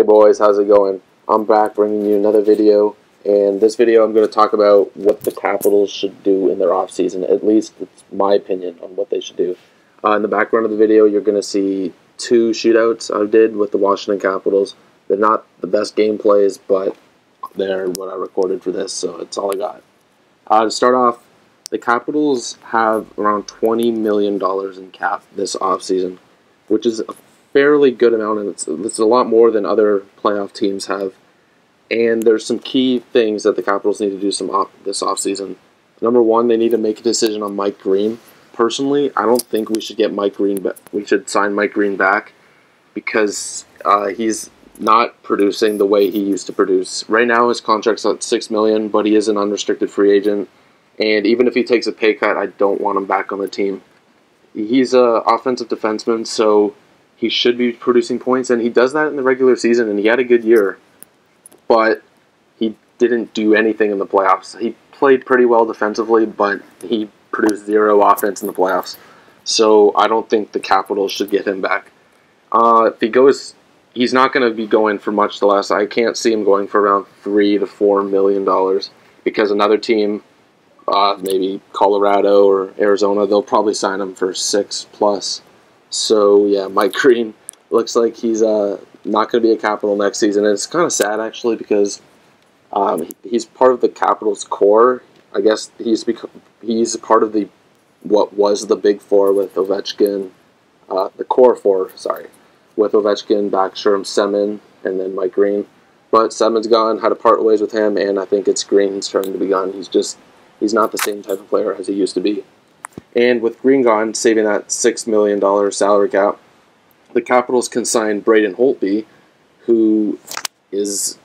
boys, how's it going? I'm back bringing you another video, and this video I'm going to talk about what the Capitals should do in their offseason. At least it's my opinion on what they should do. In the background of the video, you're going to see two shootouts I did with the Washington Capitals. They're not the best game plays, but they're what I recorded for this, so it's all I got. To start off, the Capitals have around $20 million in cap this offseason, which is a fairly good amount, and it's a lot more than other playoff teams have. And there's some key things that the Capitals need to do this offseason. Number one, they need to make a decision on Mike Green. Personally, I don't think we should get Mike Green, but we should sign Mike Green back because he's not producing the way he used to produce. Right now, his contract's at $6 million, but he is an unrestricted free agent. And even if he takes a pay cut, I don't want him back on the team. He's an offensive defenseman, so he should be producing points, and he does that in the regular season, and he had a good year. But he didn't do anything in the playoffs. He played pretty well defensively, but he produced zero offense in the playoffs. So I don't think the Capitals should get him back. If he goes, he's not going to be going for much less. I can't see him going for around $3 to $4 million because another team, maybe Colorado or Arizona, they'll probably sign him for 6+. So yeah, Mike Green looks like he's not going to be a Capital next season. And it's kind of sad actually because he's part of the Capitals core. I guess he's part of the what was the big four with Ovechkin, the core four, with Ovechkin, Backstrom, Semin, and then Mike Green. But Semin's gone, had to part ways with him, and I think it's Green's turn to be gone. He's not the same type of player as he used to be. And with Green gone, saving that $6 million salary cap, the Capitals can sign Braden Holtby, who is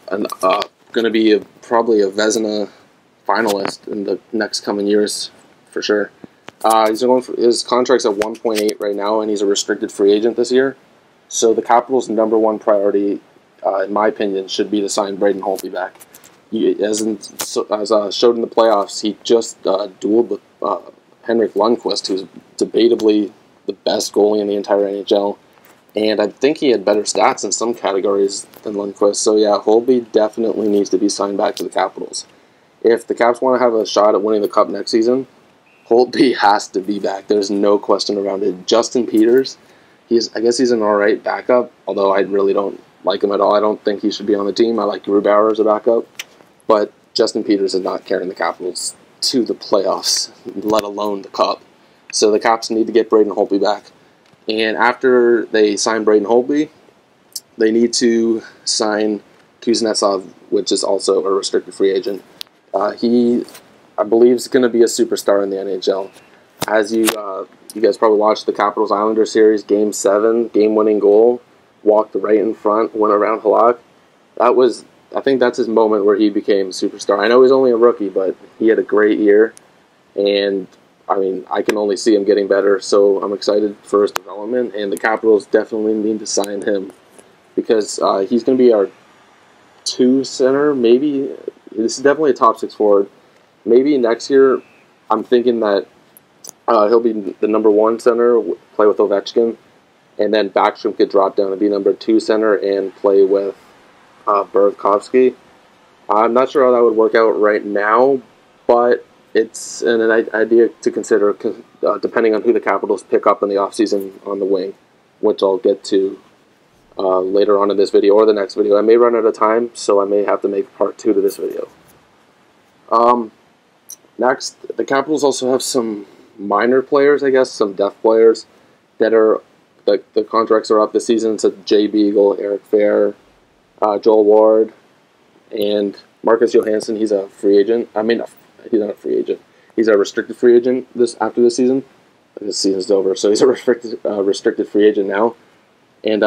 going to be probably a Vezina finalist in the next coming years, for sure. His contract's at 1.8 right now, and he's a restricted free agent this year. So the Capitals' number one priority, in my opinion, should be to sign Braden Holtby back. As showed in the playoffs, he just dueled with Henrik Lundqvist, who's debatably the best goalie in the entire NHL. And I think he had better stats in some categories than Lundqvist. So yeah, Holtby definitely needs to be signed back to the Capitals. If the Caps want to have a shot at winning the Cup next season, Holtby has to be back. There's no question around it. Justin Peters, I guess he's an alright backup, although I really don't like him at all. I don't think he should be on the team. I like Grubauer as a backup. But Justin Peters is not carrying the Capitals to the playoffs, let alone the Cup. So the Caps need to get Braden Holtby back. And after they sign Braden Holtby, they need to sign Kuznetsov, which is also a restricted free agent. He, I believe, is going to be a superstar in the NHL. As you guys probably watched the Capitals-Islanders series, Game 7, game-winning goal, walked right in front, went around Halak. I think that's his moment where he became a superstar. I know he's only a rookie, but he had a great year, and I mean, I can only see him getting better, so I'm excited for his development, and the Capitals definitely need to sign him because he's going to be our 2 center, maybe. This is definitely a top 6 forward. Maybe next year, I'm thinking that he'll be the number 1 center, play with Ovechkin, and then Backstrom could drop down and be number 2 center and play with Burakovsky. I'm not sure how that would work out right now, but it's an idea to consider depending on who the Capitals pick up in the offseason on the wing, which I'll get to later on in this video or the next video. I may run out of time, so I may have to make part 2 to this video. Next, the Capitals also have some minor players, I guess, some depth players that are, the contracts are up this season, so Jay Beagle, Eric Fair, Joel Ward, and Marcus Johansson. He's a free agent. I mean, he's not a free agent. He's a restricted free agent after this season. This season's over, so he's a restricted free agent now. And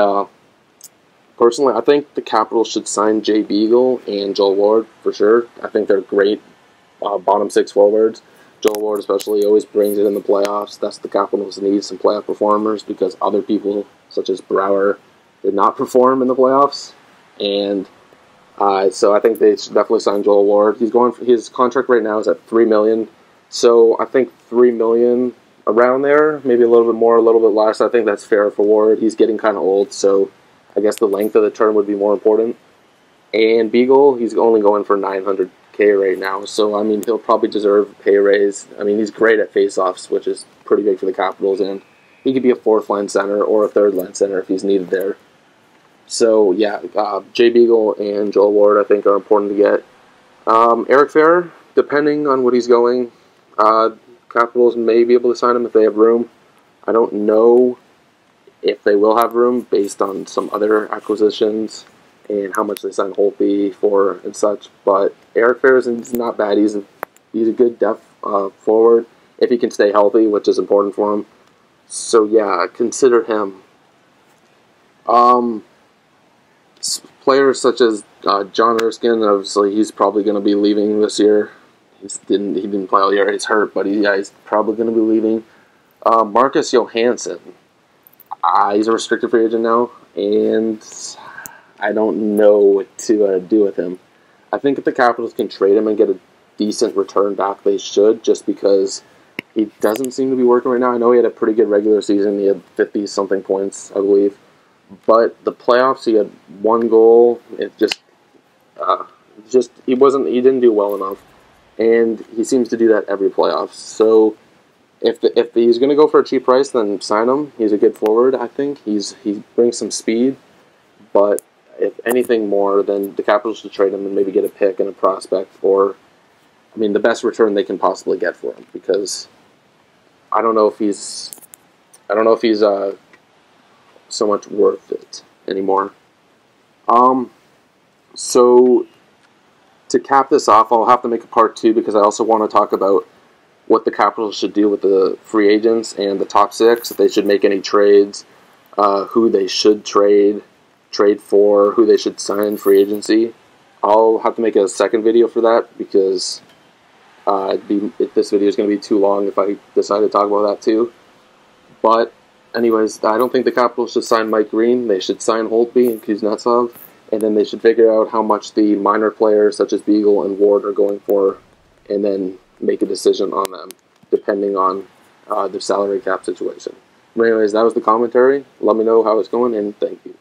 personally, I think the Capitals should sign Jay Beagle and Joel Ward for sure. I think they're great bottom 6 forwards. Joel Ward especially always brings it in the playoffs. That's the Capitals need, some playoff performers, because other people, such as Brouwer, did not perform in the playoffs. And so I think they should definitely sign Joel Ward. His contract right now is at $3 million. So I think $3 million around there, maybe a little bit more, a little bit less. I think that's fair for Ward. He's getting kind of old, so I guess the length of the term would be more important. And Beagle, he's only going for $900K right now, so I mean, he'll probably deserve a pay raise. I mean, he's great at faceoffs, which is pretty big for the Capitals, and he could be a fourth-line center or a third-line center if he's needed there. So, yeah, Jay Beagle and Joel Ward, I think, are important to get. Eric Ferrer, depending on what he's going, Capitals may be able to sign him if they have room. I don't know if they will have room based on some other acquisitions and how much they signed Holtby for and such. But Eric Ferrer is not bad. He's a good depth forward if he can stay healthy, which is important for him. So, yeah, consider him. Players such as John Erskine, obviously he's probably going to be leaving this year. He didn't play all year. He's hurt, but he's probably going to be leaving. Marcus Johansson, he's a restricted free agent now, and I don't know what to do with him. I think if the Capitals can trade him and get a decent return back, they should, just because he doesn't seem to be working right now. I know he had a pretty good regular season. He had 50-something points, I believe. But the playoffs, he had one goal. It he didn't do well enough, and he seems to do that every playoffs. So if he's going to go for a cheap price, then sign him. He's a good forward, I think. He brings some speed, but if anything more, then the Capitals should trade him and maybe get a pick and a prospect, or I mean the best return they can possibly get for him, because I don't know if he's so much worth it anymore. So to cap this off, I'll have to make a part 2 because I also want to talk about what the Capitals should do with the free agents and the top 6, if they should make any trades, who they should trade for, who they should sign free agency. I'll have to make a second video for that because this video is going to be too long if I decide to talk about that too. But anyways, I don't think the Capitals should sign Mike Green. They should sign Holtby and Kuznetsov, and then they should figure out how much the minor players such as Beagle and Ward are going for, and then make a decision on them, depending on their salary cap situation. But anyways, that was the commentary. Let me know how it's going, and thank you.